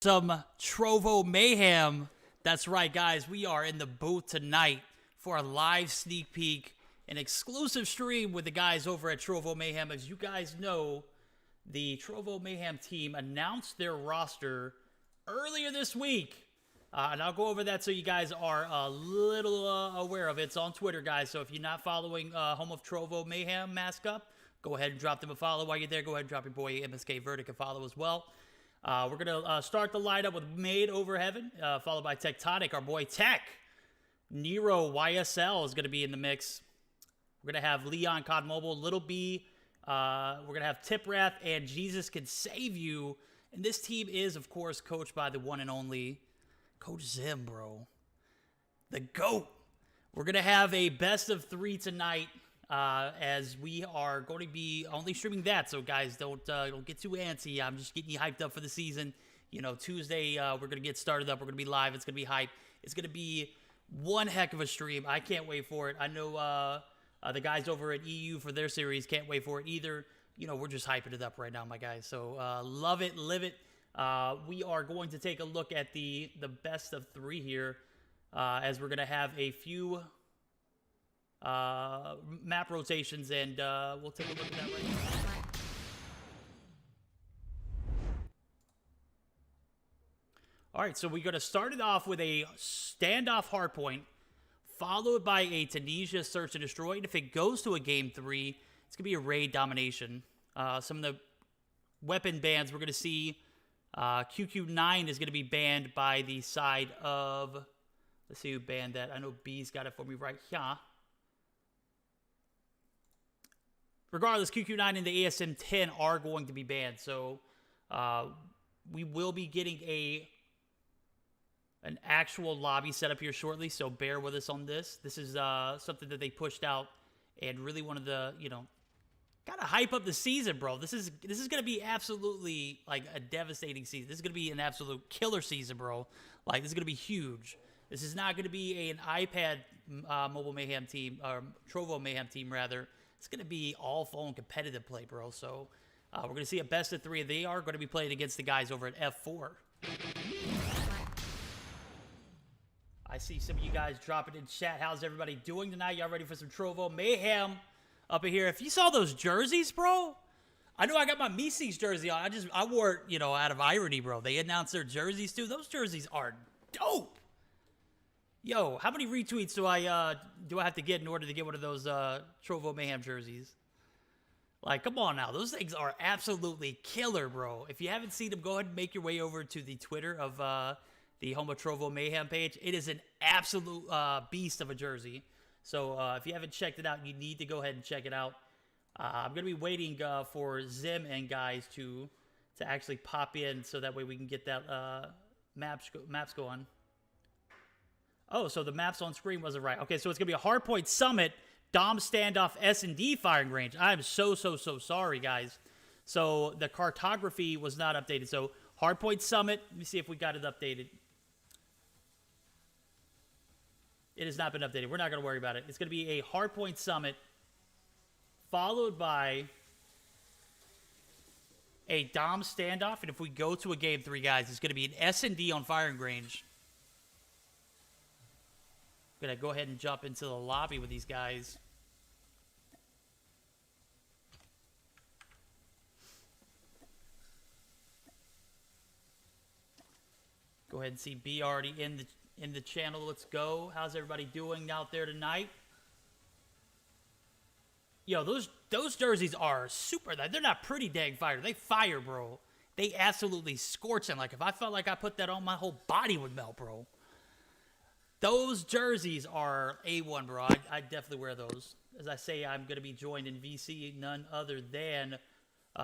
Some Trovo Mayhem. That's right, guys. We are in the booth tonight for a live sneak peek, an exclusive stream with the guys over at Trovo Mayhem. As you guys know, the Trovo Mayhem team announced their roster earlier this week. And I'll go over that so you guys are a little aware of it. It's on Twitter, guys. So if you're not following Home of Trovo Mayhem Mask Up, go ahead and drop them a follow while you're there. Go ahead and drop your boy MSK Verdict a follow as well. We're going to start the lineup with Made Over Heaven, followed by Tectonic, our boy Tech. Nero YSL is going to be in the mix. We're going to have Leon COD Mobile, Little B. We're going to have Tiprath and Jesus Can Save You. And this team is, of course, coached by the one and only Coach Zim, bro. The GOAT. We're going to have a best of three tonight. As we are going to be only streaming that, so guys, don't get too antsy. I'm just getting you hyped up for the season. You know, Tuesday we're gonna get started up. We're gonna be live. It's gonna be hype. It's gonna be one heck of a stream. I can't wait for it. I know the guys over at EU for their series can't wait for it either. You know, we're just hyping it up right now, my guys. So love it, live it. We are going to take a look at the best of three here, as we're gonna have a few map rotations, and we'll take a look at that right now. Alright, so we're going to start it off with a standoff hardpoint, followed by a Tunisia search and destroy. And if it goes to a game 3, it's going to be a raid domination. Some of the weapon bans we're going to see, QQ9 is going to be banned by the side of, let's see who banned that. I know B's got it for me right here. Regardless, QQ9 and the ASM 10 are going to be banned, so we will be getting an actual lobby set up here shortly, so bear with us on this. This is something that they pushed out and really wanted to, you know, kind of hype up the season, bro. This is going to be absolutely, like, a devastating season. This is going to be an absolute killer season, bro. Like, this is going to be huge. This is not going to be an iPad Mobile Mayhem team, or Trovo Mayhem team, rather. It's going to be all phone competitive play, bro. So we're going to see a best of three. They are going to be playing against the guys over at F4. I see some of you guys dropping in chat. How's everybody doing tonight? Y'all ready for some Trovo Mayhem up in here? If you saw those jerseys, bro, I know I got my Mises jersey on. I wore it, you know, out of irony, bro. They announced their jerseys, too. Those jerseys are dope. Yo, how many retweets do I have to get in order to get one of those Trovo Mayhem jerseys? Like, come on now. Those things are absolutely killer, bro. If you haven't seen them, go ahead and make your way over to the Twitter of the Home of Trovo Mayhem page. It is an absolute beast of a jersey. So if you haven't checked it out, you need to go ahead and check it out. I'm going to be waiting for Zim and guys to actually pop in so that way we can get that maps going. Oh, so the maps on screen wasn't right. Okay, so it's going to be a Hardpoint Summit, Dom Standoff S&D firing range. I'm so sorry, guys. So the cartography was not updated. So Hardpoint Summit, let me see if we got it updated. It has not been updated. We're not going to worry about it. It's going to be a Hardpoint Summit, followed by a Dom Standoff. And if we go to a Game 3, guys, it's going to be an S&D on firing range. Gonna go ahead and jump into the lobby with these guys. Go ahead and see B already in the channel. Let's go. How's everybody doing out there tonight? Yo, those jerseys are super. They're not pretty dang fire. They fire, bro. They absolutely scorching. Like, if I felt like I put that on, my whole body would melt, bro. Those jerseys are A1, bro. I definitely wear those. As I say, I'm going to be joined in VC, none other than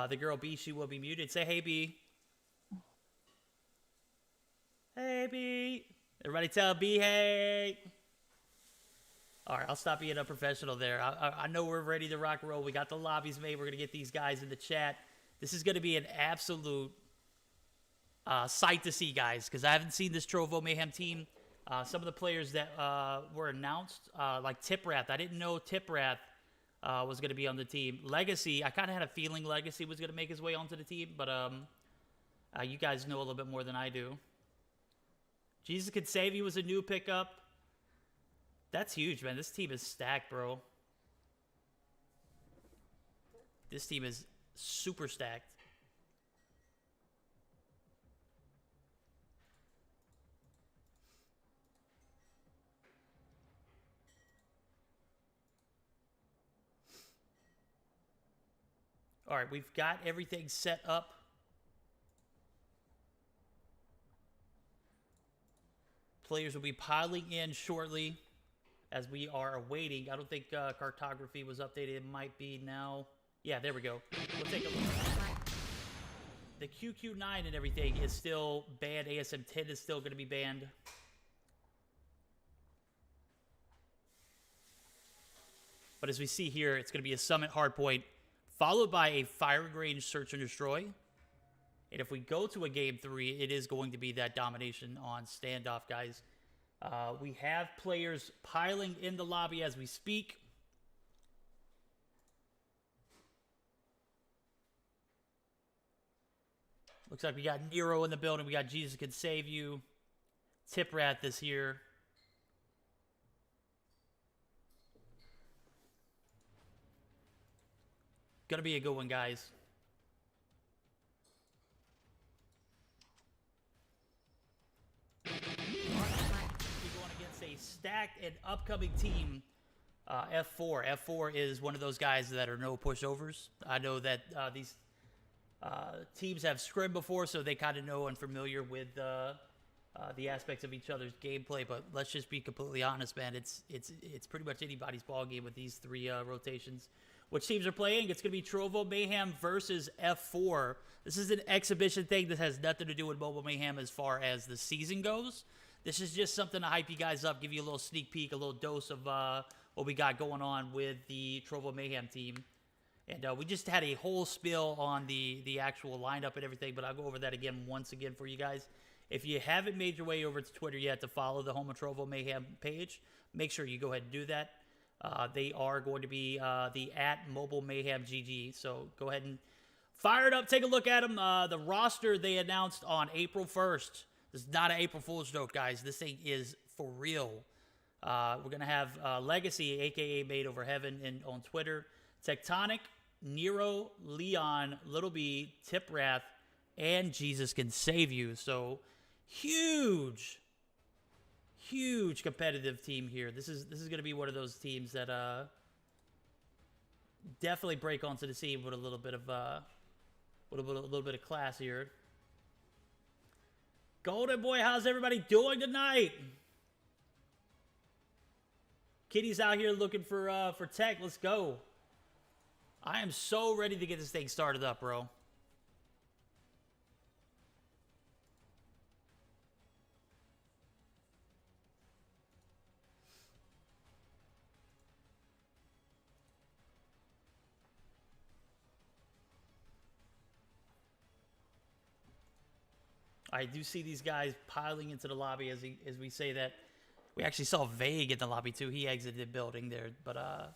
the girl B. She will be muted. Say, hey, B. Hey, B. Everybody tell B, hey. All right, I'll stop being a professional there. I know we're ready to rock and roll. We got the lobbies made. We're going to get these guys in the chat. This is going to be an absolute sight to see, guys, because I haven't seen this Trovo Mayhem team. Some of the players that were announced, like Tiprath. I didn't know Tiprath was going to be on the team. Legacy, I kind of had a feeling Legacy was going to make his way onto the team, but You guys know a little bit more than I do. Jesus Could Save You was a new pickup. That's huge, man. This team is stacked, bro. This team is super stacked. All right, we've got everything set up. Players will be piling in shortly as we are awaiting. I don't think cartography was updated. It might be now. Yeah, there we go. We'll take a look. The QQ9 and everything is still banned. ASM10 is still going to be banned. But as we see here, it's going to be a Summit Hardpoint, followed by a Firing Range Search and Destroy. And if we go to a Game 3, it is going to be that domination on Standoff, guys. We have players piling in the lobby as we speak. Looks like we got Nero in the building. We got Jesus Could Save You. Tip Rat this year. Gonna be a good one, guys. We're going against a stacked and upcoming team, F4. F4 is one of those guys that are no pushovers. I know that these teams have scrimmed before, so they kind of know and familiar with the aspects of each other's gameplay. But let's just be completely honest, man. It's pretty much anybody's ball game with these three rotations. Which teams are playing? It's going to be Trovo Mayhem versus F4. This is an exhibition thing that has nothing to do with Mobile Mayhem as far as the season goes. This is just something to hype you guys up, give you a little sneak peek, a little dose of what we got going on with the Trovo Mayhem team. And we just had a whole spill on the actual lineup and everything, but I'll go over that again once again for you guys. If you haven't made your way over to Twitter yet to follow the Home of Trovo Mayhem page, make sure you go ahead and do that. They are going to be the @MobileMayhemGG. So go ahead and fire it up. Take a look at them. The roster they announced on April 1st. This is not an April Fool's joke, guys. This thing is for real. We're going to have Legacy, a.k.a. Made Over Heaven, on Twitter. Tectonic, Nero, Leon, Little B, Tiprath, and Jesus Can Save You. So huge competitive team here. This is going to be one of those teams that definitely break onto the scene with a little bit of class here. Golden Boy, how's everybody doing tonight? Kitty's out here looking for tech. Let's go. I am so ready to get this thing started up, bro. I do see these guys piling into the lobby as we say that. We actually saw Vague in the lobby too. He exited the building there. But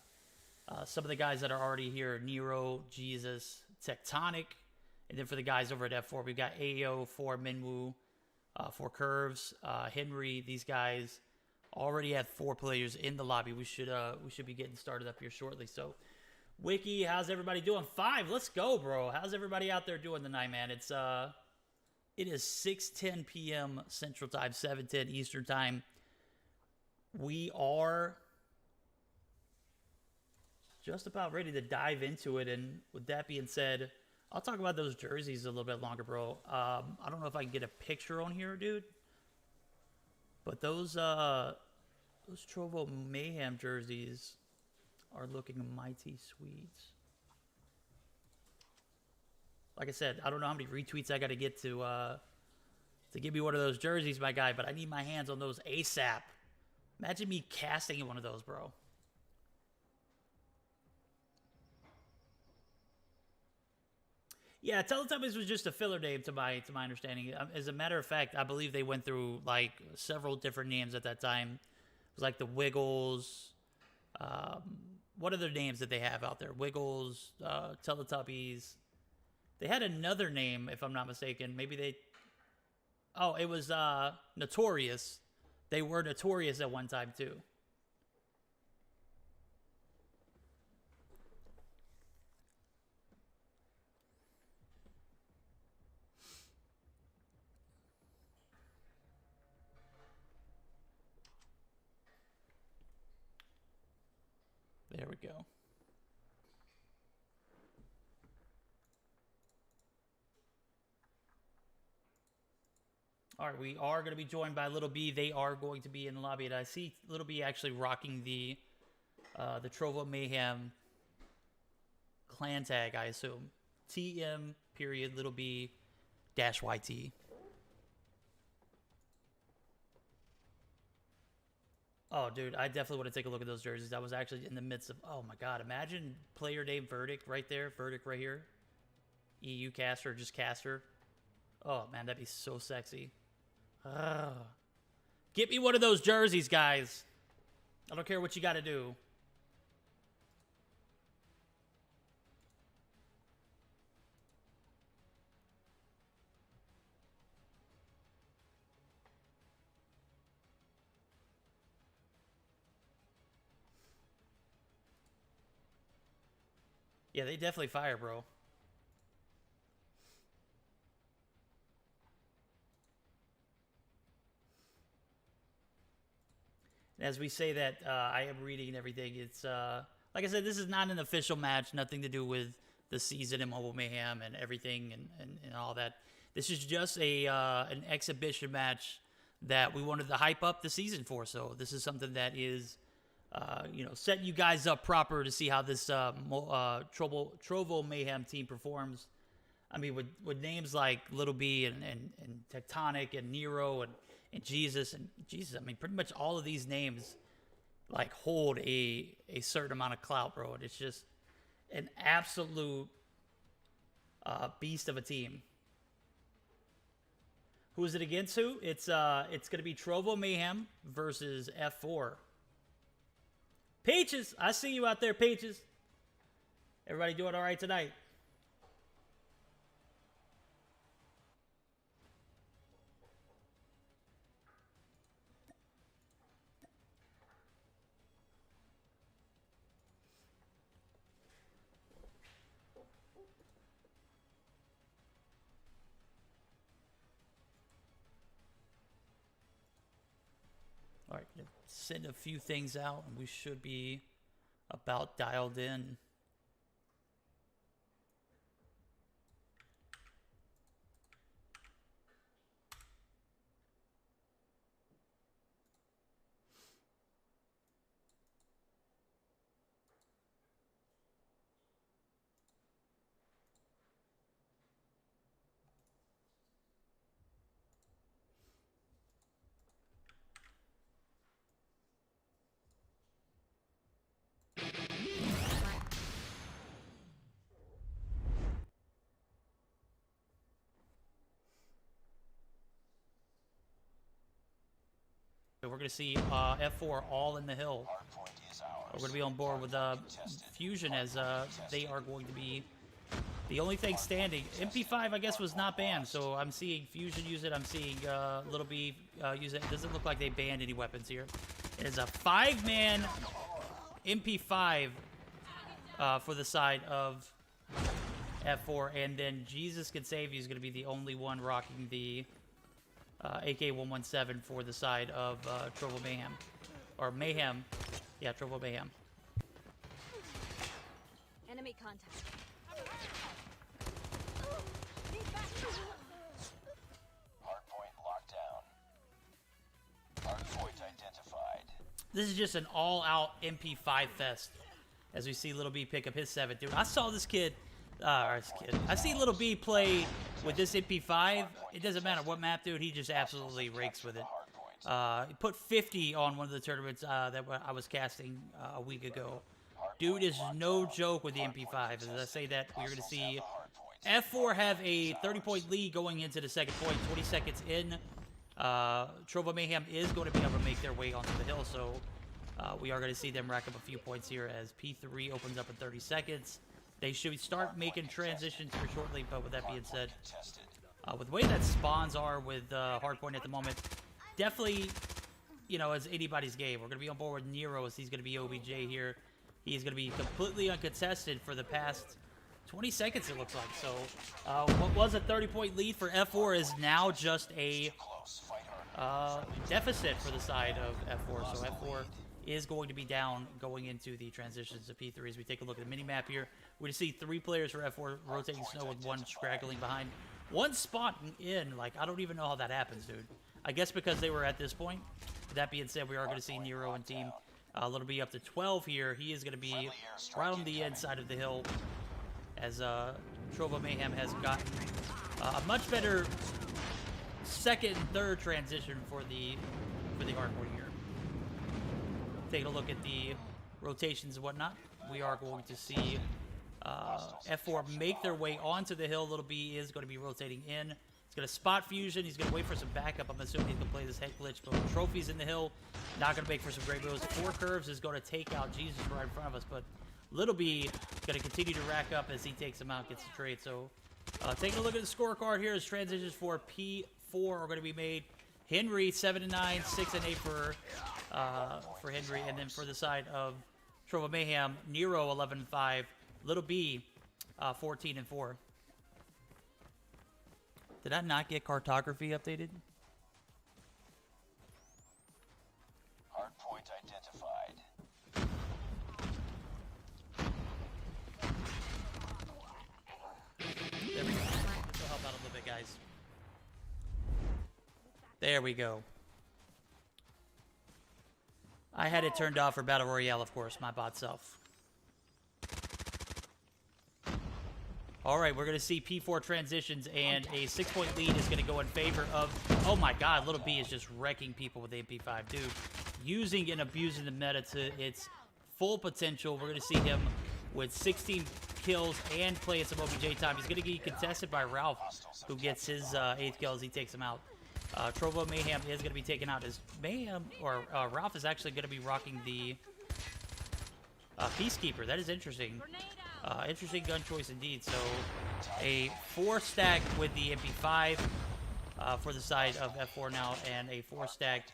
some of the guys that are already here, Nero, Jesus, Tectonic. And then for the guys over at F4, we've got AO, 4 Minwoo, 4 Curves, Henry. These guys already have 4 players in the lobby. We should be getting started up here shortly. So, Wiki, how's everybody doing? 5, let's go, bro. How's everybody out there doing tonight, man? It is 6:10 p.m. Central Time, 7:10 Eastern Time. We are just about ready to dive into it. And with that being said, I'll talk about those jerseys a little bit longer, bro. I don't know if I can get a picture on here, dude. But those Trovo Mayhem jerseys are looking mighty sweet. Like I said, I don't know how many retweets I got to get to give me one of those jerseys, my guy, but I need my hands on those ASAP. Imagine me casting one of those, bro. Yeah, Teletubbies was just a filler name to my understanding. As a matter of fact, I believe they went through like several different names at that time. It was like the Wiggles. What other names did they have out there? Wiggles, Teletubbies. They had another name, if I'm not mistaken. Maybe they... Oh, it was Notorious. They were Notorious at one time, too. There we go. All right, we are going to be joined by Little B. They are going to be in the lobby, and I see Little B actually rocking the Trovo Mayhem clan tag, I assume. TM period Little B dash YT. Oh, dude, I definitely want to take a look at those jerseys. I was actually in the midst of, oh my God, imagine player name Verdict right there. Verdict right here. EU caster, just caster. Oh, man, that'd be so sexy. Get me one of those jerseys, guys. I don't care what you got to do. Yeah, they definitely fire, bro. As we say that, I am reading everything. It's, like I said, this is not an official match. Nothing to do with the season in Mobile Mayhem and everything and all that. This is just a an exhibition match that we wanted to hype up the season for. So this is something that is... you know, setting you guys up proper to see how this Trovo Mayhem team performs. I mean, with names like Little B and Tectonic and Nero and Jesus. I mean, pretty much all of these names, like, hold a certain amount of clout, bro. And it's just an absolute beast of a team. Who is it against who? It's going to be Trovo Mayhem versus F4. Peaches, I see you out there, Peaches. Everybody doing all right tonight? All right, send a few things out, and we should be about dialed in. So we're going to see F4 all in the hill. We're going to be on board with Fusion as they are going to be the only thing standing. MP5, I guess, was not banned, so I'm seeing Fusion use it. I'm seeing Little B use it. It doesn't look like they banned any weapons here. It is a 5-man MP5 for the side of F4, and then Jesus Can Save You is going to be the only one rocking the AK-117 for the side of Trovo Mayhem. Or Mayhem. Yeah, Trovo Mayhem. Enemy contact. Hardpoint locked down. Hardpoint identified. This is just an all-out MP5 fest. As we see Little B pick up his 7. Dude, I saw this kid... I see Little B play with this MP5. It doesn't matter what map, dude. He just absolutely rakes with it. He put 50 on one of the tournaments that I was casting a week ago. Dude is no joke with the MP5. As I say that, we're going to see F4 have a 30-point lead going into the second point. 20 seconds in. Trovo Mayhem is going to be able to make their way onto the hill, so we are going to see them rack up a few points here as P3 opens up in 30 seconds. They should start making transitions here shortly, but with that being said, Contested. with the way that spawns are with Hardpoint at the moment, definitely, you know, it's anybody's game. We're going to be on board with Nero as he's going to be OBJ here. He's going to be completely uncontested for the past 20 seconds, it looks like. So what was a 30-point lead for F4 is now just a Close. Fight hard. deficit for the side of F4. So F4 is going to be down going into the transitions to P3. As we take a look at the mini-map here, we see 3 players for F4 rotating snow with 1 straggling behind. 1 spot in. Like, I don't even know how that happens, dude. I guess because they were at this point. With that being said, we are going to see Nero and team a little bit up to 12 here. He is going to be right on the inside of the hill as Trovo Mayhem has gotten a much better second and third transition for the hardcore here. Taking a look at the rotations and whatnot, we are going to see F4 make their way onto the hill. Little B is going to be rotating in. He's going to spot fusion. He's going to wait for some backup. I'm assuming he's going to play this head glitch, but Trophy's in the hill. Not going to make for some great moves. 4 curves is going to take out Jesus right in front of us, but Little B going to continue to rack up as he takes him out, gets the trade. So taking a look at the scorecard here, as transitions for P4 are going to be made. Henry 7-9, 6-8 for Henry, and then for the side of Trovo Mayhem, Nero 11-5, Little B 14-4. Did I not get cartography updated? Hardpoint identified. There we go. That'll help out a little bit, guys. There we go. I had it turned off for Battle Royale, of course, my bot self. All right, we're going to see P4 transitions, and a 6-point lead is going to go in favor of... Oh my god, Little B is just wrecking people with MP5. Dude, using and abusing the meta to its full potential. We're going to see him with 16 kills and playing some OBJ time. He's going to get contested by Ralph, who gets his 8th kill as he takes him out. Trovo Mayhem is going to be taken out as Mayhem, or Ralph is actually going to be rocking the Peacekeeper. That is interesting. Interesting gun choice indeed. So a 4-stack with the MP5 for the side of F4 now, and a 4-stack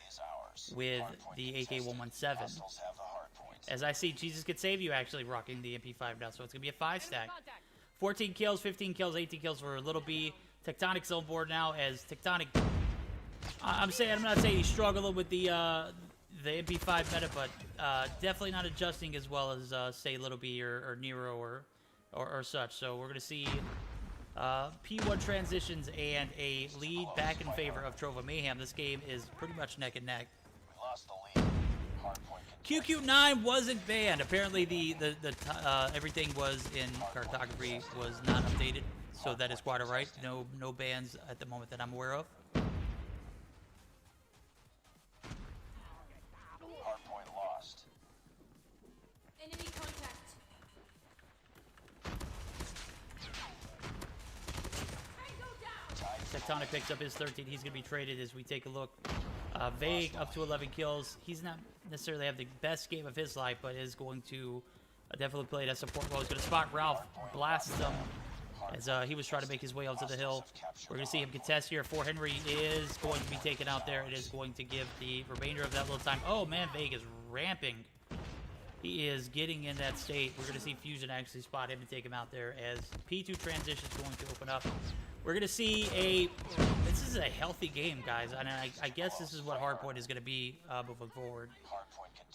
with the AK-117. As I see, Jesus Could Save You actually rocking the MP5 now, so it's going to be a 5-stack. 14 kills, 15 kills, 18 kills for Little B. Tectonic's on board now as Tectonic... I'm not saying he's struggling with the MP5 meta, but definitely not adjusting as well as say Little B or Nero or such. So we're gonna see P1 transitions and a lead back in favor of Trovo Mayhem. This game is pretty much neck and neck. We lost the lead. Hardpoint contested. QQ9 wasn't banned. Apparently the everything was in cartography was not updated, so that is quite alright. No bans at the moment that I'm aware of. Hardpoint lost. Enemy contact. Tectonic picks up his 13. He's going to be traded as we take a look. Vague up to 11 kills. He's not necessarily have the best game of his life, but is going to definitely play that support role. He's going to spot Ralph, blast him as he was trying to make his way onto the hill. We're going to see him contest here. 4 Henry is going to be taken out there. It is going to give the remainder of that little time. Oh man, Vague is ramping. He is getting in that state. We're going to see Fusion actually spot him and take him out there as P2 transition is going to open up. We're going to see this is a healthy game, guys. And I guess this is what Hardpoint is going to be moving forward.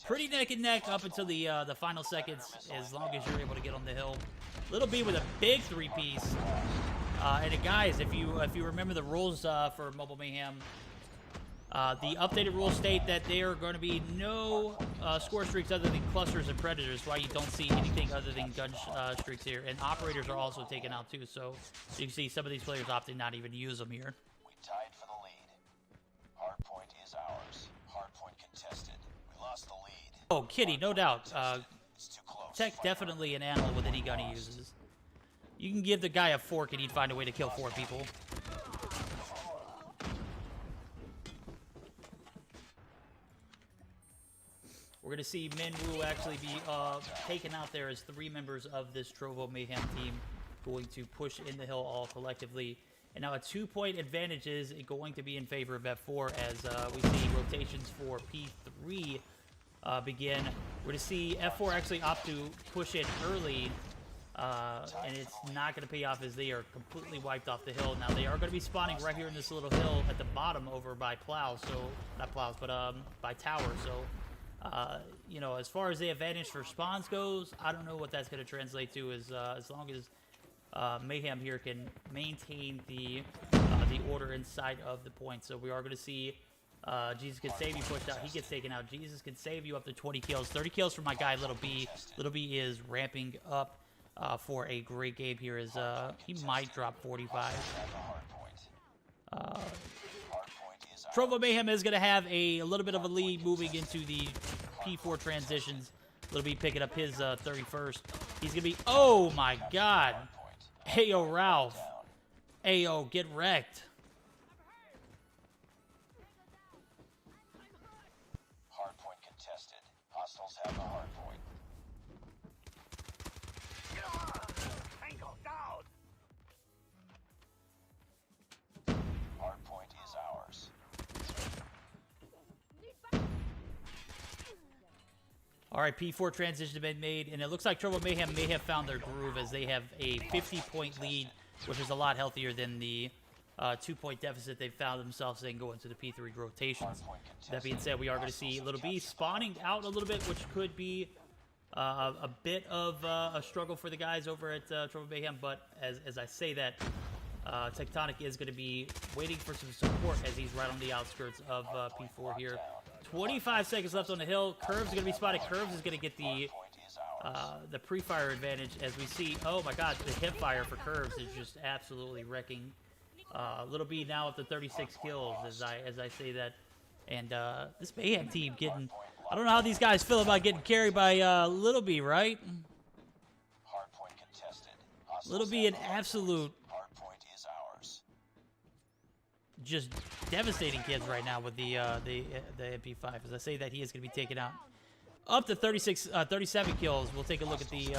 Pretty neck and neck up until the final seconds, as long as you're able to get on the hill. Little B with a big 3-piece. And guys, if you remember the rules for Mobile Mayhem, the updated rules state that there are going to be no score streaks other than clusters and predators, why you don't see anything other than gun streaks here. And operators are also taken out too, so you can see some of these players opting not even to use them here. We tied for the lead. Hardpoint is ours. Hardpoint contested. We lost the lead. Oh, Kitty, no doubt. It's too close. Tech definitely an animal with any gun he uses. You can give the guy a fork and he'd find a way to kill 4 people. We're going to see Minwoo actually be taken out there as 3 members of this Trovo Mayhem team going to push in the hill all collectively. And now a 2-point advantage is going to be in favor of F4 as we see rotations for P3 begin. We're going to see F4 actually opt to push in early, and it's not going to pay off as they are completely wiped off the hill. Now, they are going to be spawning right here in this little hill at the bottom over by plows, so, not plows, but by tower, so... you know, as far as the advantage for spawns goes, I don't know what that's going to translate to as long as Mayhem here can maintain the order inside of the point. So we are going to see Jesus Can Save You pushed out. He gets taken out. Jesus Can Save You up to 20 kills. 30 kills for my guy, Little B. Little B is ramping up for a great game here as he might drop 45. Trovo Mayhem is going to have a little bit of a lead moving into the P4 transitions. Little B picking up his 31st. He's going to be... Oh, my God. Ayo, Ralph. Ayo, get wrecked. Hardpoint contested. Hostiles have the hardpoint. Hardpoint is ours. All right, P4 transition has been made, and it looks like Trovo Mayhem may have found their groove as they have a 50-point lead, which is a lot healthier than the 2-point deficit they found themselves in going to the P3 rotations. That being said, we are going to see Little B spawning out a little bit, which could be a bit of a struggle for the guys over at Trovo Mayhem, but as I say that, Tectonic is going to be waiting for some support as he's right on the outskirts of P4 here. 25 seconds left on the hill. Curves are going to be spotted. Curves is going to get the pre-fire advantage as we see. Oh my God, the hip fire for Curves is just absolutely wrecking. Little B now up to 36 kills as I say that. And this Mayhem team getting... I don't know how these guys feel about getting carried by Little B, right? Little B an absolute... just devastating kids right now with the MP5. As I say that, he is going to be taken out. Up to 37 kills. We'll take a look at the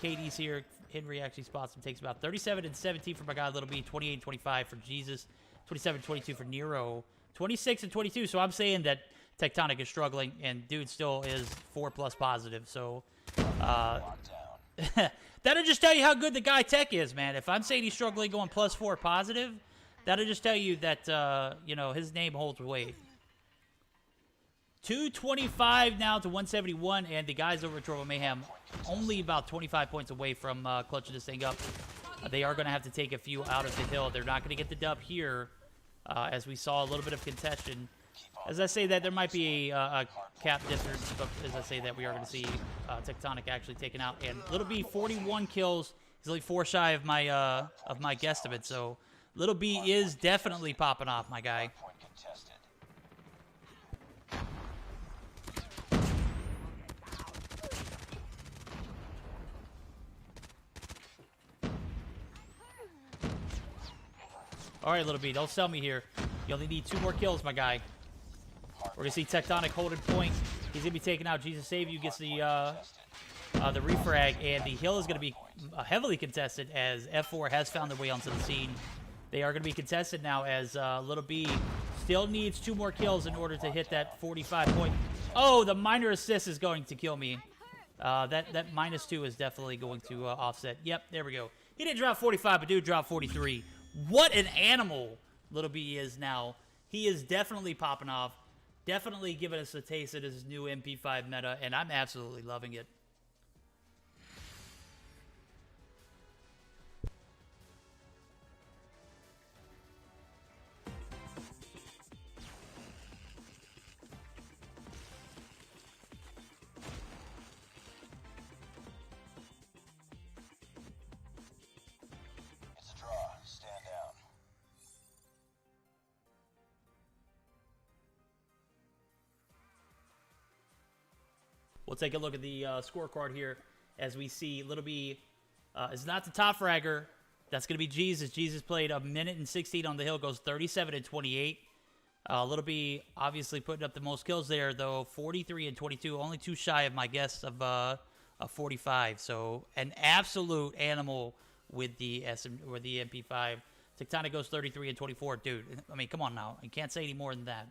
KDs here. Henry actually spots him. Takes about 37 and 17 for my guy Little B. 28 and 25 for Jesus. 27 and 22 for Nero. 26 and 22. So I'm saying that Tectonic is struggling, and dude still is 4+ positive. So that'll just tell you how good the guy Tech is, man. If I'm saying he's struggling going +4 positive, that'll just tell you that, you know, his name holds weight. 225 now to 171, and the guys over at Trovo Mayhem only about 25 points away from clutching this thing up. They are going to have to take a few out of the hill. They're not going to get the dub here, as we saw a little bit of contention. As I say that, there might be a cap difference, but as I say that, we are going to see Tectonic actually taken out. And Little B, 41 kills. He's only 4 shy of my guesstimate, so Little B is definitely popping off, my guy. All right, Little B, don't sell me here. You only need 2 more kills, my guy. We're going to see Tectonic holding point. He's going to be taken out. Jesus Save You gets the refrag, and the hill is going to be heavily contested as F4 has found their way onto the scene. They are going to be contested now as Little B still needs 2 more kills in order to hit that 45 point. Oh, the minor assist is going to kill me. That -2 is definitely going to offset. Yep, there we go. He didn't drop 45, but dude dropped 43. What an animal Little B is now. He is definitely popping off. Definitely giving us a taste of his new MP5 meta, and I'm absolutely loving it. It's a draw. Stand down. We'll take a look at the scorecard here as we see Little B is not the top fragger. That's going to be Jesus. Jesus played 1 minute and 16 on the hill, goes 37 and 28. Little B obviously putting up the most kills there, though. 43 and 22, only 2 shy of my guess of 45. So an absolute animal with the the MP5. Tectonic goes 33 and 24, dude. I mean, come on now. You can't say any more than that.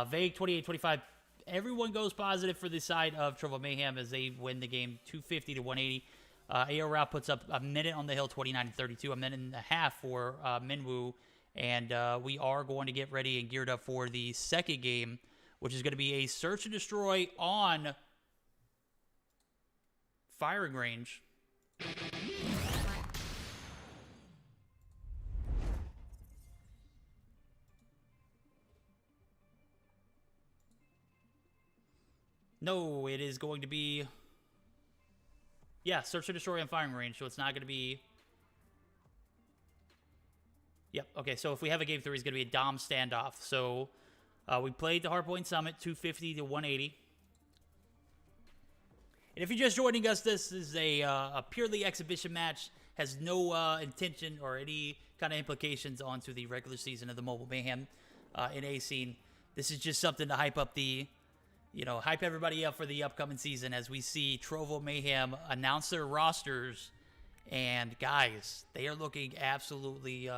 Vague 28, 25. Everyone goes positive for the side of Trovo Mayhem as they win the game 250 to 180. AO Rao puts up a minute on the hill, 29 and 32. A minute and a half for Minwoo. And we are going to get ready and geared up for the second game, which is going to be a search and destroy on firing range. No, it is going to be... Yeah, search and destroy on firing range, so it's not going to be... Yep, okay, so if we have a game 3, it's going to be a Dom standoff. So we played the Hardpoint Summit, 250 to 180. And if you're just joining us, this is a purely exhibition match. Has no intention or any kind of implications onto the regular season of the Mobile Mayhem NA scene. This is just something to hype up the... hype everybody up for the upcoming season as we see Trovo Mayhem announce their rosters. And guys, they are looking absolutely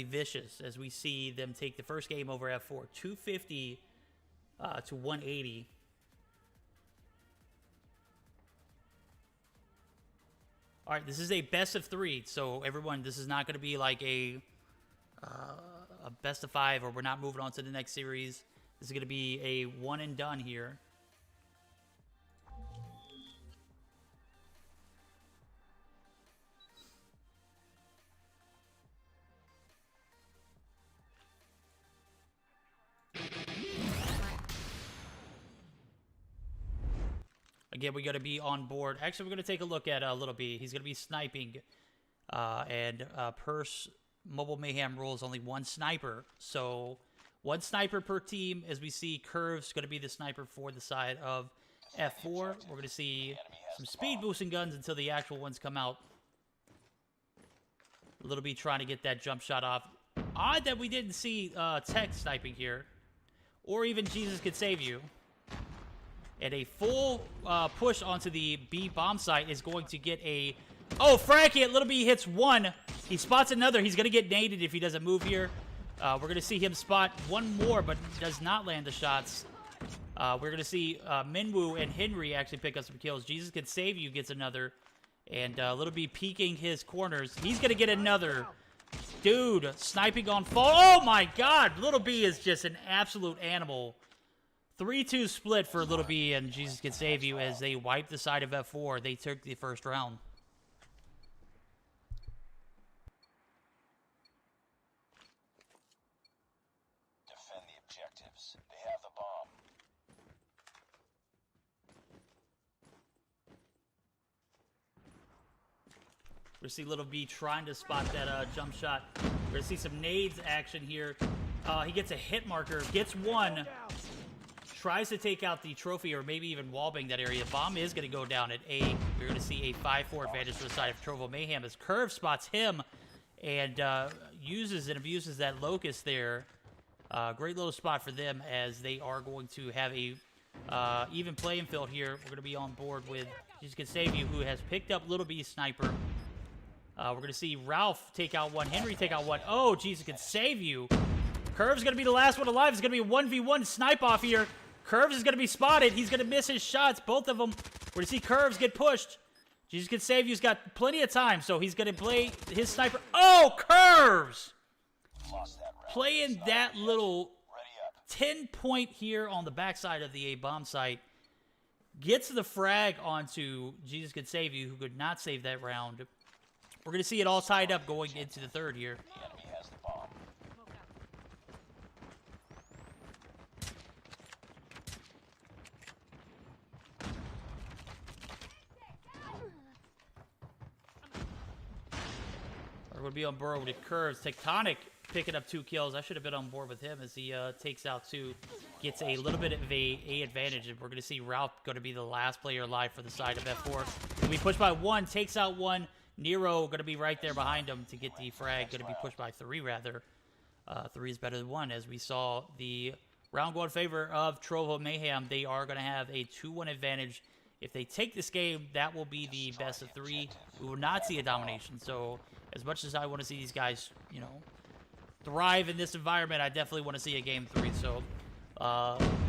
vicious as we see them take the first game over F4, 250 to 180. All right, this is a best of 3, so everyone, this is not going to be like a best of 5, or we're not moving on to the next series. This is going to be a one and done here. Again, we got to be on board. Actually, we're going to take a look at Little B. He's going to be sniping. And per Mobile Mayhem rules, only 1 sniper. So 1 sniper per team. As we see, Curve's going to be the sniper for the side of F4. We're going to see some speed boosting guns until the actual ones come out. Little B trying to get that jump shot off. Odd that we didn't see Tech sniping here. Or even Jesus Could Save You. And a full push onto the B bomb site is going to get a... Oh, frag hit. Little B hits 1. He spots another. He's going to get naded if he doesn't move here. We're going to see him spot 1 more, but does not land the shots. We're going to see Minwoo and Henry actually pick up some kills. Jesus Could Save You gets another. And Little B peeking his corners. He's going to get another. Dude, sniping on fall. Oh, my God. Little B is just an absolute animal. 3-2 split for Little B and Jesus Could Save You as they wipe the side of F4. They took the first round. Defend the objectives. They have the bomb. We're going to see Little B trying to spot that jump shot. We're going to see some nades action here. He gets a hit marker, gets 1. Tries to take out the trophy or maybe even wallbang that area. Bomb is going to go down at A. We're going to see a 5-4 advantage for the side of Trovo Mayhem as Curve spots him and uses and abuses that locust there. Great little spot for them as they are going to have a even playing field here. We're going to be on board with Jesus Could Save You, who has picked up Little B's sniper. We're going to see Ralph take out 1, Henry take out 1. Oh, Jesus Could Save You. Curve's going to be the last one alive. It's going to be a 1v1 snipe off here. Curves is going to be spotted. He's going to miss his shots, both of them. We're going to see Curves get pushed. Jesus Could Save You. He's got plenty of time, so he's going to play his sniper. Oh, Curves! Playing that little 10-point here on the backside of the A bomb site. Gets the frag onto Jesus Could Save You, who could not save that round. We're going to see it all tied up going into the third here. The enemy has the bomb. We're going to be on board with Curves. Tectonic picking up 2 kills. I should have been on board with him as he takes out 2. Gets a little bit of a advantage. And we're going to see Ralph going to be the last player alive for the side of F4. Going to be pushed by 1. Takes out 1. Nero going to be right there behind him to get the frag. Going to be pushed by 3, rather. 3 is better than 1. As we saw the round go in favor of Trovo Mayhem, they are going to have a 2-1 advantage. If they take this game, that will be the best of 3. We will not see a domination. So as much as I want to see these guys, you know, thrive in this environment, I definitely want to see a game 3. So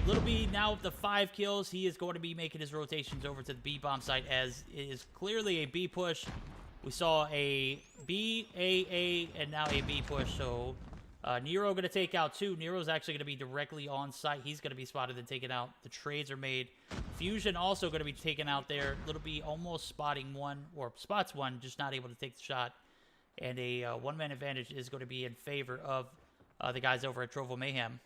Little B now with the 5 kills. He is going to be making his rotations over to the B bomb site, as it is clearly a B push. We saw a B, A, and now a B push. So Nero going to take out 2. Nero's actually going to be directly on site. He's going to be spotted and taken out. The trades are made. Fusion also going to be taken out there. Little B almost spotting 1, or spots 1, just not able to take the shot. And a 1-man advantage is going to be in favor of the guys over at Trovo Mayhem.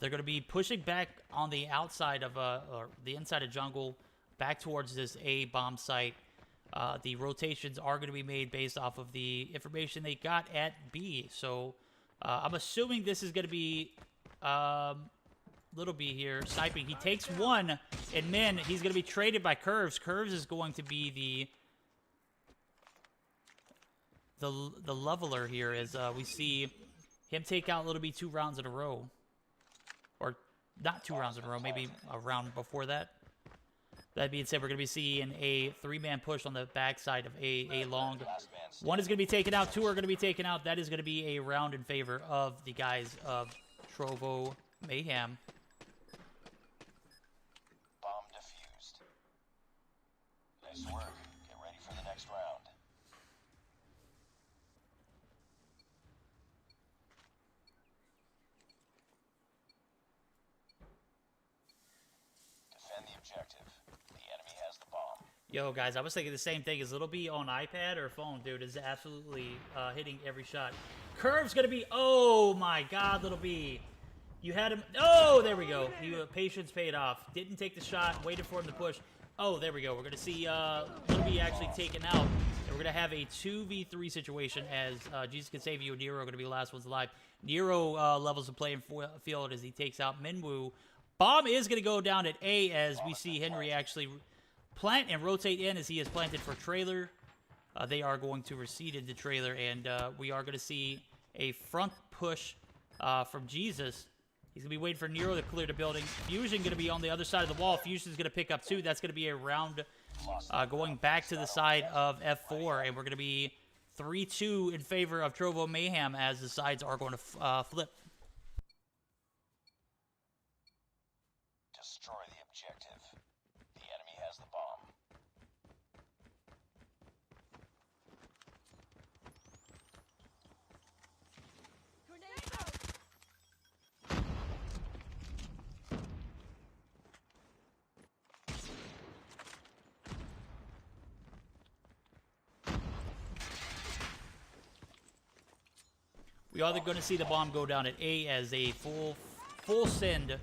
They're going to be pushing back on the outside of, or the inside of jungle, back towards this A bomb site. The rotations are going to be made based off of the information they got at B. So I'm assuming this is going to be Little B here sniping. He takes 1, and man, he's going to be traded by Curves. Curves is going to be the leveler here, as we see him take out Little B 2 rounds in a row. Or not 2 rounds in a row, maybe a round before that. That being said, we're going to be seeing a 3-man push on the backside of A long. 1 is going to be taken out. 2 are going to be taken out. That is going to be a round in favor of the guys of Trovo Mayhem. Bomb defused. Nice work. Get ready for the next round. Defend the objective. The enemy has the bomb. Yo, guys, I was thinking the same thing. Is Little B on iPad or phone? Dude, is absolutely hitting every shot. Curve's going to be... Oh, my God, Little B. You had him... Oh, there we go. Patience paid off. Didn't take the shot. Waited for him to push. Oh, there we go. We're going to see Little B actually taken out. And we're going to have a 2v3 situation, as Jesus Can Save You and Nero are going to be the last ones alive. Nero levels the playing field as he takes out Minwoo. Bomb is going to go down at A, as we see Henry actually plant and rotate in, as he is planted for trailer. They are going to recede into trailer, and we are going to see a front push from Jesus. He's going to be waiting for Nero to clear the building. Fusion going to be on the other side of the wall. Fusion is going to pick up 2. That's going to be a round going back to the side of F4, and we're going to be 3-2 in favor of Trovo Mayhem, as the sides are going to flip. Destroy the objective. The enemy has the bomb. Grenade out! We are going to see the bomb go down at A, as a full send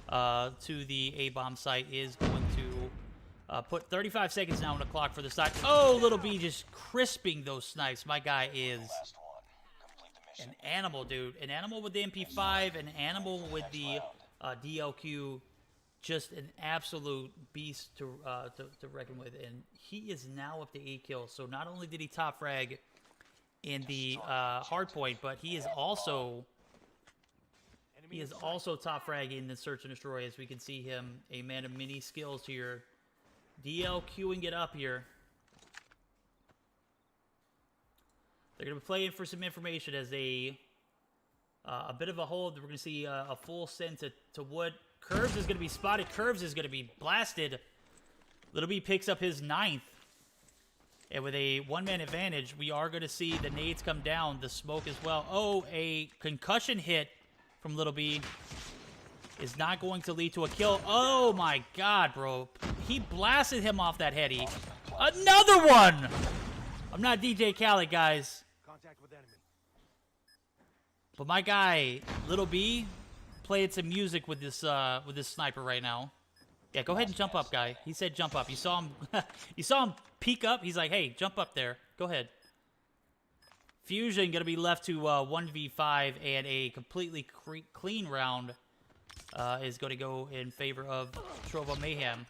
to the A bomb site is going to put 35 seconds now on the clock for the side. Oh, Little B just crisping those snipes. My guy is Last one. Complete the mission. an animal, dude. An animal with the MP5, an animal with the DLQ. Just an absolute beast to reckon with. And he is now up to 8 kills. So not only did he top frag in the hard point, but he is also top frag in the search and destroy, as we can see him, a man of many skills here. DLQing it up here. They're going to be playing for some information as a bit of a hold. We're going to see a full send to Wood. Curves is going to be spotted. Curves is going to be blasted. Little B picks up his 9th. And with a 1-man advantage, we are going to see the nades come down, the smoke as well. Oh, a concussion hit from Little B is not going to lead to a kill. Oh, my God, bro. He blasted him off that heady. Another one! I'm not DJ Khaled, guys. Contact with enemy. But my guy, Little B, playing some music with this sniper right now. Yeah, go ahead and jump up, guy. He said jump up. You saw him you saw him peek up. He's like, hey, jump up there. Go ahead. Fusion going to be left to 1v5, and a completely clean round is going to go in favor of Trovo Mayhem.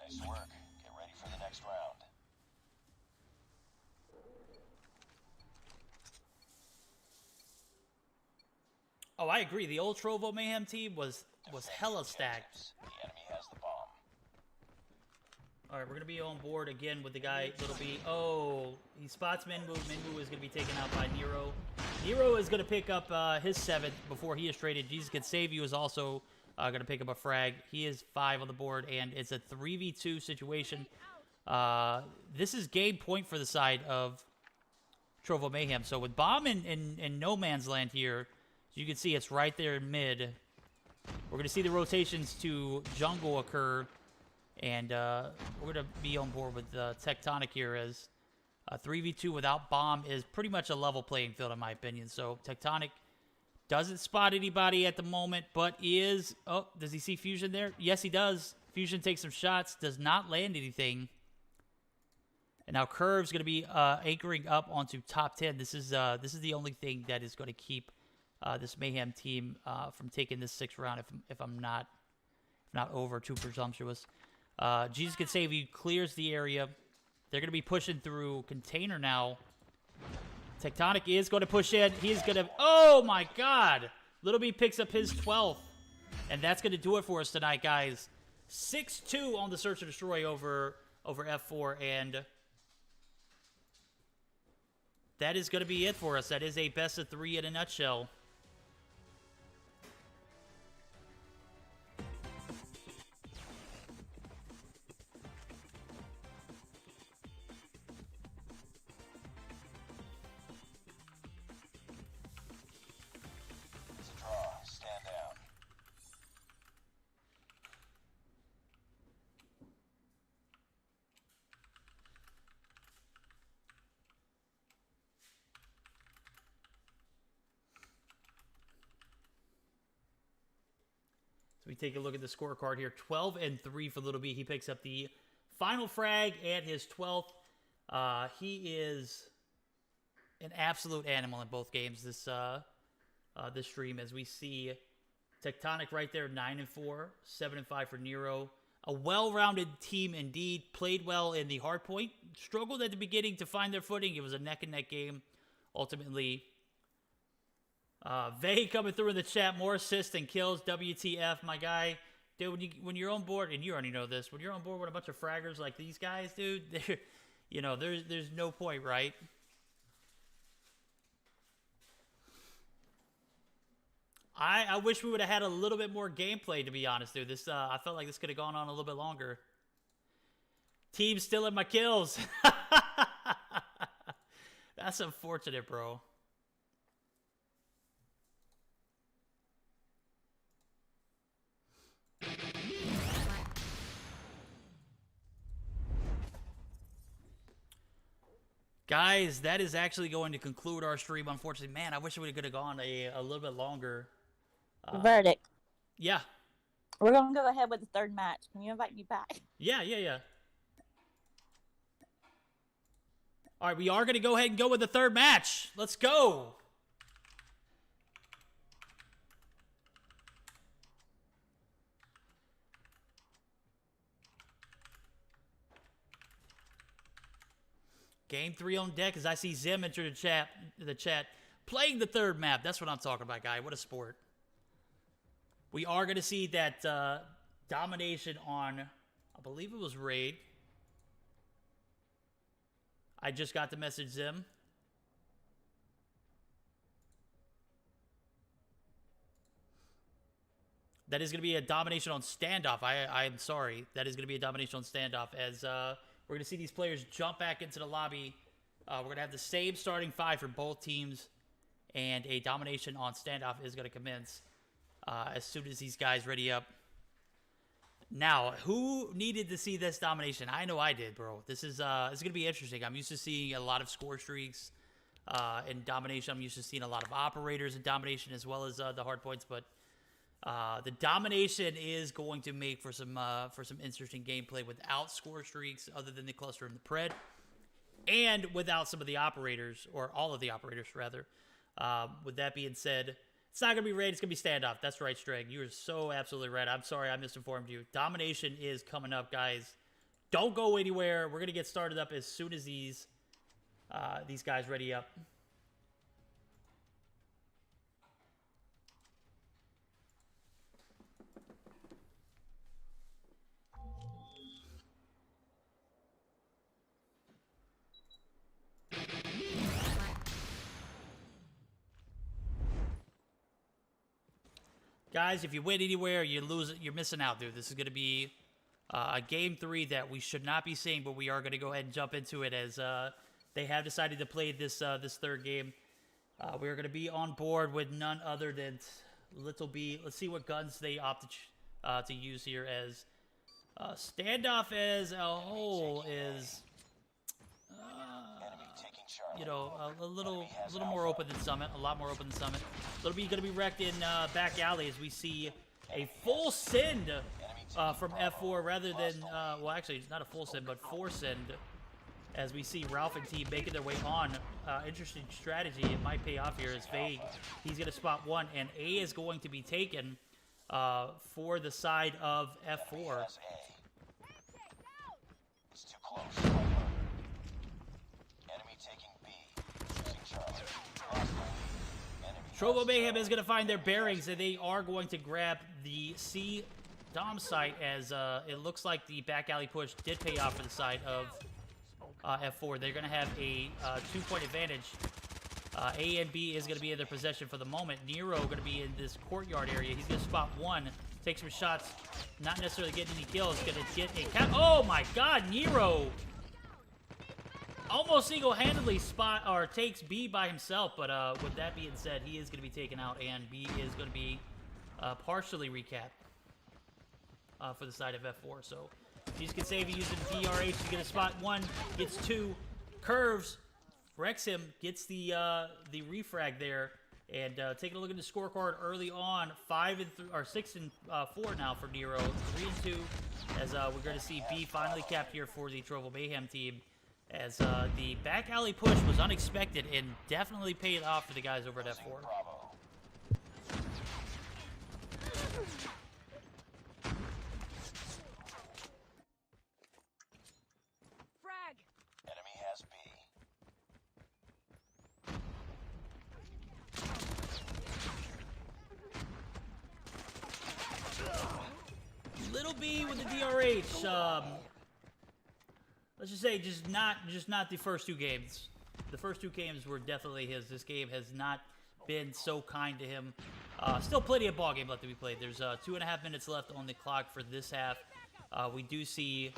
Nice work. Get ready for the next round. Oh, I agree. The old Trovo Mayhem team was hella stacked. The enemy has the bomb. All right, we're gonna be on board again with the guy. Little B. Oh, he spots Minwoo. Minwoo is gonna be taken out by Nero. Nero is gonna pick up his 7th before he is traded. Jesus Can Save You is also gonna pick up a frag. He is 5 on the board, and it's a 3v2 situation. This is game point for the side of Trovo Mayhem. So with bomb in no man's land here, as you can see, it's right there in mid. We're gonna see the rotations to jungle occur. And we're going to be on board with Tectonic here as 3v2 without bomb is pretty much a level playing field in my opinion. So Tectonic doesn't spot anybody at the moment, but is... Oh, does he see Fusion there? Yes, he does. Fusion takes some shots, does not land anything. And now Curve's going to be anchoring up onto top 10. This is the only thing that is going to keep this Mayhem team from taking this 6th round if I'm not over too presumptuous. Jesus Can Save You clears the area. They're going to be pushing through container now. Tectonic is going to push in. He's going to... Oh, my God. Little B picks up his 12th. And that's going to do it for us tonight, guys. 6-2 on the Search and Destroy over F4. And that is going to be it for us. That is a best of 3 in a nutshell. Stand down. So we take a look at the scorecard here. 12-3 for Little B. He picks up the final frag and his 12th. He is an absolute animal in both games this stream, as we see Tectonic right there, 9-4, 7-5 for Nero. A well-rounded team indeed. Played well in the hardpoint. Struggled at the beginning to find their footing. It was a neck-and-neck game. Ultimately, Vay coming through in the chat. More assists than kills. WTF, my guy. Dude, when you're on board, and you already know this, when you're on board with a bunch of fraggers like these guys, dude, there's no point, right? I wish we would have had a little bit more gameplay, to be honest, dude. This I felt like this could have gone on a little bit longer. Team still in my kills. That's unfortunate, bro. Guys, that is actually going to conclude our stream, unfortunately. Man, I wish it would have gone a little bit longer. Verdict. Yeah. We're going to go ahead with the 3rd match. Can you invite me back? Yeah. All right, we are going to go ahead and go with the 3rd match. Let's go. Game 3 on deck as I see Zim enter the chat. Playing the 3rd map. That's what I'm talking about, guy. What a sport. We are going to see that domination on, I believe it was Raid. I just got the message, Zim. That is going to be a domination on standoff. I'm sorry. That is going to be a domination on standoff as we're going to see these players jump back into the lobby. We're going to have the same starting 5 for both teams. And a domination on standoff is going to commence as soon as these guys ready up. Now, who needed to see this domination? I know I did, bro. This is going to be interesting. I'm used to seeing a lot of score streaks in domination. I'm used to seeing a lot of operators in domination as well as the hard points. But the domination is going to make for some interesting gameplay without score streaks other than the cluster and the pred. And without some of the operators, or all of the operators, rather. With that being said, it's not going to be raid, it's going to be standoff. That's right, Streg. You are so absolutely right. I'm sorry I misinformed you. Domination is coming up, guys. Don't go anywhere. We're going to get started up as soon as these guys ready up. Guys, if you win anywhere, you lose it. You're missing out, dude. This is going to be a game 3 that we should not be seeing, but we are going to go ahead and jump into it as they have decided to play this this third game. We're going to be on board with none other than Little B. Let's see what guns they opt to use here, as standoff as a whole is, you know, a little more open than Summit, a lot more open than Summit. Little B going to be wrecked in back alley as we see a full send from F4 rather than, well, actually, it's not a full send, but 4 send, as we see Ralph and team making their way on. Interesting strategy. It might pay off here as Vague. He's going to spot 1, and A is going to be taken for the side of F4. It's too close. Enemy taking B. Choosing Charlie. Lost the lead. Enemy Trovo Mayhem is going to find their bearings, and they are going to grab the C Dom site, as it looks like the back alley push did pay off for the side of F4. They're going to have a 2-point advantage. A and B is going to be in their possession for the moment. Nero going to be in this courtyard area. He's going to spot 1, take some shots, not necessarily getting any kills. Going to get a cap. Oh my God, Nero almost single-handedly spot or takes B by himself. But with that being said, he is going to be taken out, and B is going to be partially recapped for the side of F4. So he's going to save using DRH. He's going to spot 1, gets 2, curves, wrecks him, gets the refrag there, and taking a look at the scorecard early on, 6 and 4 now for Nero, 3 and 2, as we're going to see B finally capped here for the Trovo Mayhem team, as the back alley push was unexpected and definitely paid off for the guys over at F4. Bravo. Frag! Enemy has B. Little B with the DRH. Let's just say, just not the first 2 games. The first 2 games were definitely his. This game has not been so kind to him. Still plenty of ball game left to be played. There's 2.5 minutes left on the clock for this half. We do see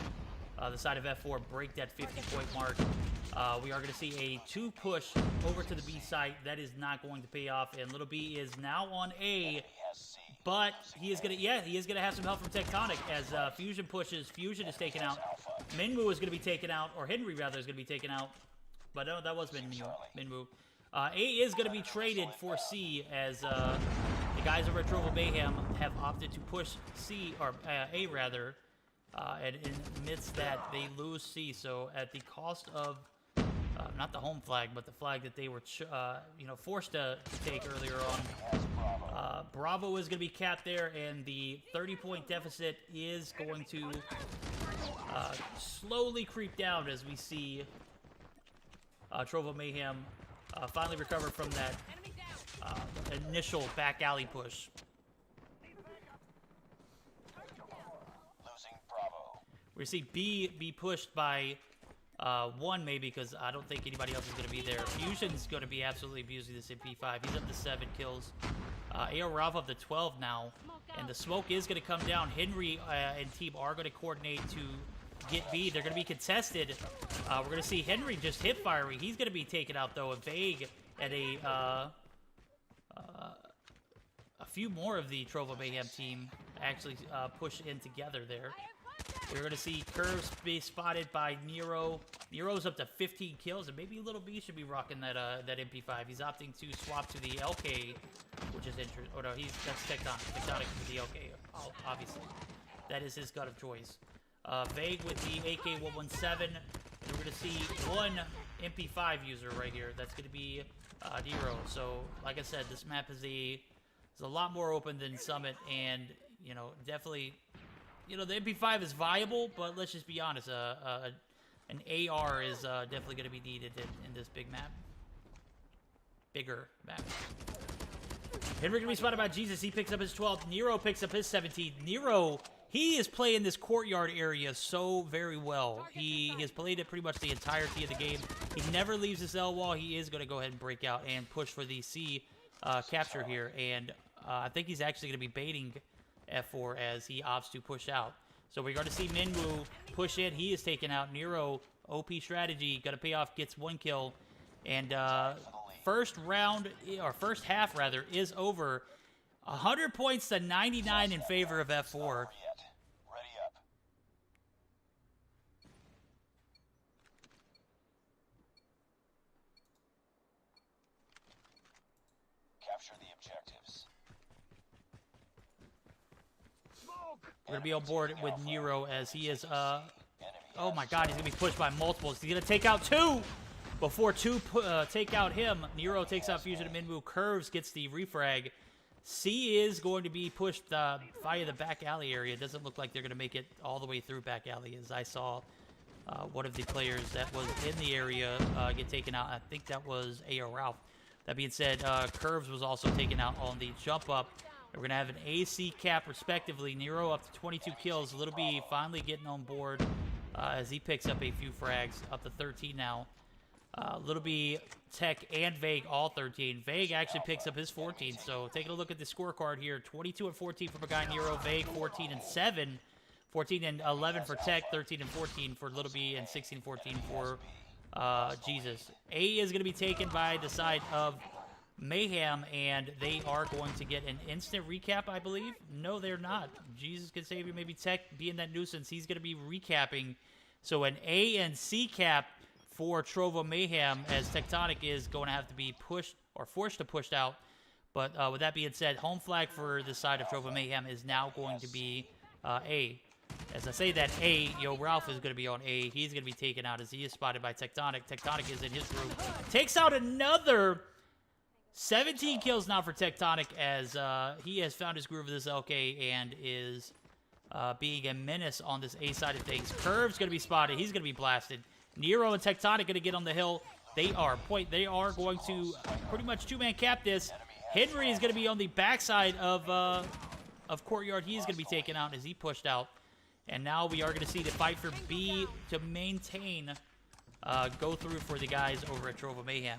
the side of F4 break that 50-point mark. We are going to see a 2 push over to the B site. That is not going to pay off, and Little B is now on A. But he is gonna, he is gonna have some help from Tectonic as Fusion pushes. Fusion is taken out. Minwoo is gonna be taken out, or Henry rather is gonna be taken out. But no, that was Minwoo. A is gonna be traded for C, as the guys over at Trovo Mayhem have opted to push C, or A rather, and amidst that they lose C. So at the cost of not the home flag, but the flag that they were forced to take earlier on. Bravo is going to be capped there, and the 30-point deficit is going to slowly creep down as we see Trovo Mayhem finally recover from that initial back alley push. Losing Bravo. We see B be pushed by 1 maybe, because I don't think anybody else is going to be there. Fusion's going to be absolutely abusing this MP5. He's up to 7 kills. AO Ralph up to 12 now, and the smoke is going to come down. Henry and team are going to coordinate to get B. They're going to be contested. We're going to see Henry just hip firing. He's going to be taken out though. And Vague and a few more of the Trovo Mayhem team actually push in together there. We're going to see Curves be spotted by Nero. Nero's up to 15 kills, and maybe Little B should be rocking that MP5. He's opting to swap to the LK, which is interesting. Oh no, that's Tectonic. Tectonic with the LK, obviously. That is his gun of choice. Vague with the AK-117. And we're going to see 1 MP5 user right here. That's going to be Nero. So, like I said, this map is a lot more open than Summit, and definitely. The MP5 is viable, but let's just be honest, an AR is definitely going to be needed in this big map. Bigger map. Henry going to be spotted by Jesus. He picks up his 12th. Nero picks up his 17th. Nero, he is playing this courtyard area so very well. He has played it pretty much the entirety of the game. He never leaves this L wall. He is going to go ahead and break out and push for the C capture here. And I think he's actually going to be baiting F4 as he opts to push out. So we're going to see Minwoo push in. He is taken out. Nero, OP strategy, going to pay off, gets 1 kill. And first half rather, is over. 100 points to 99 in favor of F4. Ready up. Capture the objectives. We're going to be on board with Nero as he is, oh my god, he's going to be pushed by multiples. He's going to take out 2 before 2 take out him. Nero takes out Fusion and Minwoo. Curves gets the refrag. C is going to be pushed via the back alley area. It doesn't look like they're going to make it all the way through back alley, as I saw one of the players that was in the area get taken out. I think that was A.O. Ralph. That being said, Curves was also taken out on the jump up. We're going to have an AC cap respectively. Nero up to 22 kills. Little B finally getting on board as he picks up a few frags. Up to 13 now. Little B, Tech, and Vague all 13. Vague actually picks up his 14. So taking a look at the scorecard here. 22 and 14 for my guy Nero. Vague 14 and 7. 14 and 11 for Tech. 13 and 14 for Little B. And 16 and 14 for Jesus. A is going to be taken by the side of Mayhem, and they are going to get an instant recap, I believe. No, they're not. Jesus can save you. Maybe Tech being that nuisance. He's going to be recapping. So an A and C cap for Trovo Mayhem, as Tectonic is going to have to be pushed or forced to push out. But with that being said, home flag for the side of Trovo Mayhem is now going to be A. As I say that A, Ralph is going to be on A. He's going to be taken out as he is spotted by Tectonic. Tectonic is in his room. Takes out another 17 kills now for Tectonic as he has found his groove with this LK and is being a menace on this A side of things. Curve's going to be spotted. He's going to be blasted. Nero and Tectonic going to get on the hill. They are going to pretty much two-man cap this. Henry is going to be on the backside of Courtyard. He's going to be taken out as he pushed out. And now we are going to see the fight for B to maintain go through for the guys over at Trovo Mayhem.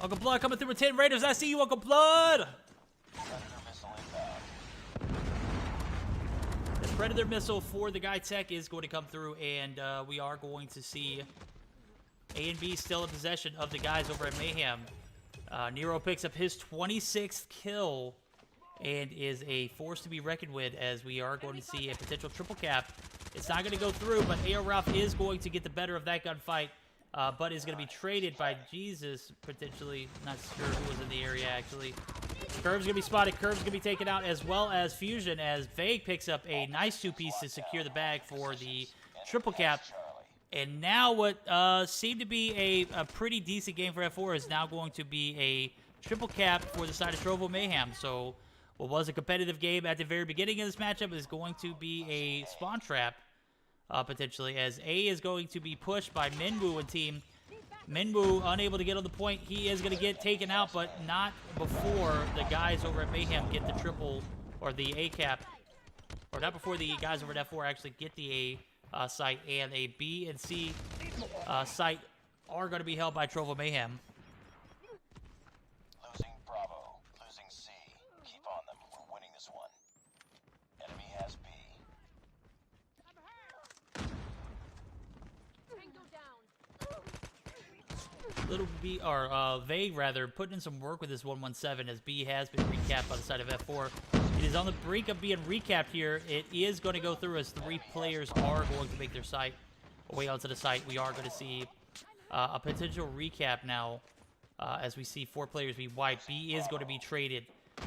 Uncle Blood coming through with 10 Raiders. I see you, Uncle Blood. The Predator missile for the guy Tech is going to come through, and we are going to see A and B still in possession of the guys over at Mayhem. Nero picks up his 26th kill and is a force to be reckoned with, as we are going to see a potential triple cap. It's not going to go through, but A.O. Ralph is going to get the better of that gunfight, but is going to be traded by Jesus, potentially. Not sure who was in the area, actually. Curve's going to be spotted. Curve's going to be taken out, as well as Fusion, as Vague picks up a nice two-piece to secure the bag for the triple cap. And now what seemed to be a pretty decent game for F4 is now going to be a triple cap for the side of Trovo Mayhem. So what was a competitive game at the very beginning of this matchup is going to be a spawn trap, potentially, as A is going to be pushed by Minwoo and team. Minwoo unable to get on the point. He is going to get taken out, but not before the guys over at Mayhem get the triple, or the A cap, or not before the guys over at F4 actually get the A site, and a B and C site are going to be held by Trovo Mayhem. Losing Bravo, losing C. Keep on them. We're winning this one. Enemy has B. Little B, or Vague rather, putting in some work with this 117 as B has been recapped by the side of F4. It is on the brink of being recapped here. It is going to go through as 3 players are going to make their site way onto the site. We are going to see a potential recap now as we see 4 players be wiped. B is going to be traded,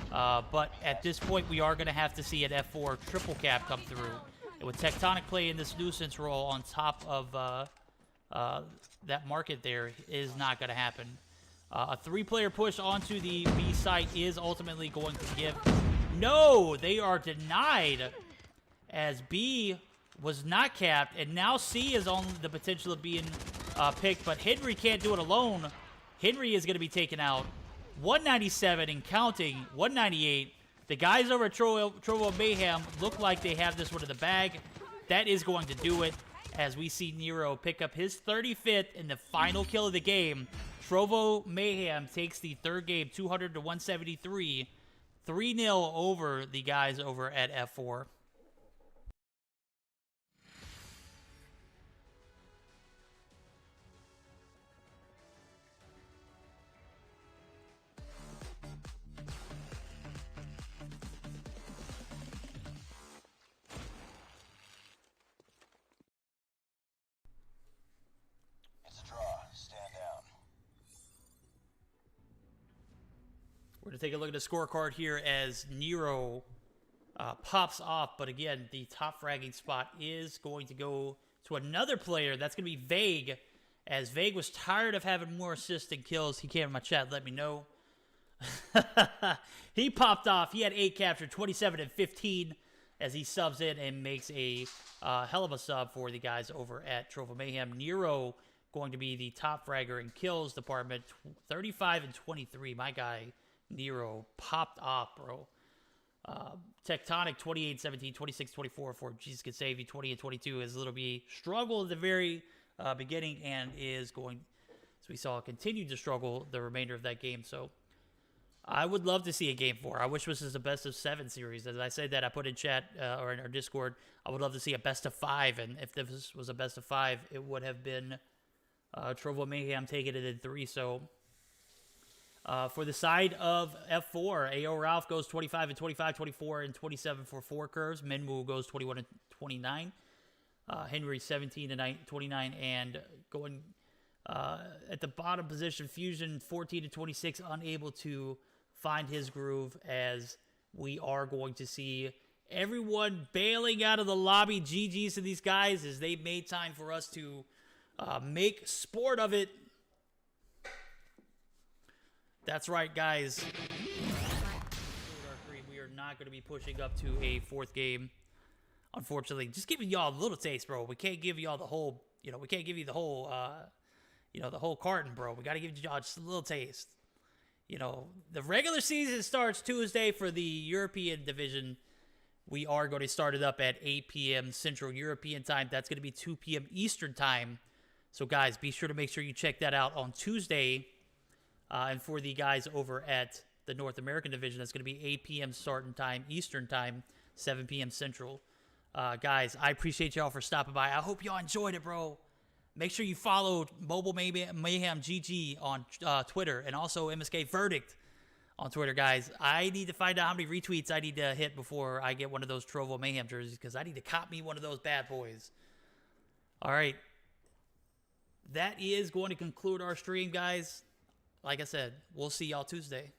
but at this point we are going to have to see an F4 triple cap come through. And with Tectonic playing this nuisance role on top of that market there is not going to happen. A 3-player push onto the B site is ultimately going to give... No, they are denied, as B was not capped, and now C is on the potential of being picked, but Henry can't do it alone. Henry is going to be taken out. 197 and counting, 198. The guys over at Trovo Mayhem look like they have this one in the bag. That is going to do it, as we see Nero pick up his 35th and the final kill of the game. Trovo Mayhem takes the third game, 200 to 173, 3-0 over the guys over at F4. It's a draw. Stand down. We're going to take a look at the scorecard here as Nero pops off. But again, the top fragging spot is going to go to another player. That's going to be Vague. As Vague was tired of having more assists than kills. He came in my chat, let me know. He popped off. He had 8 captured, 27 and 15 as he subs in and makes a hell of a sub for the guys over at Trovo Mayhem. Nero going to be the top fragger in kills department, 35 and 23. My guy Nero popped off, bro. Tectonic 28-17, 26-24 for Jesus Can Save You, 20-22 as Little B struggled at the very beginning and is going, as we saw, continued to struggle the remainder of that game. So I would love to see a game 4. I wish this was a best of 7 series. As I said that, I put in chat or in our Discord, I would love to see a best of 5. And if this was a best of 5, it would have been Trovo Mayhem taking it in 3. So for the side of F4, AO Ralph goes 25 and 25, 24 and 27 for 4 curves. Minwoo goes 21 and 29. Henry 17 and 29, and going at the bottom position, Fusion 14 to 26, unable to find his groove, as we are going to see everyone bailing out of the lobby. GG's to these guys as they made time for us to make sport of it. That's right, guys. We are not going to be pushing up to a 4th game. Unfortunately, just giving y'all a little taste, bro. We can't give y'all the whole, we can't give you the whole, the whole carton, bro. We got to give y'all just a little taste. The regular season starts Tuesday for the European division. We are going to start it up at 8 p.m. Central European time. That's going to be 2 p.m. Eastern time. So, guys, be sure to make sure you check that out on Tuesday. And for the guys over at the North American division, that's going to be 8 p.m. starting time, Eastern time, 7 p.m. Central. Guys, I appreciate y'all for stopping by. I hope y'all enjoyed it, bro. Make sure you follow Mobile Mayhem GG on Twitter, and also MSK Verdict on Twitter, guys. I need to find out how many retweets I need to hit before I get one of those Trovo Mayhem jerseys, because I need to cop me one of those bad boys. All right. That is going to conclude our stream, guys. Like I said, we'll see y'all Tuesday.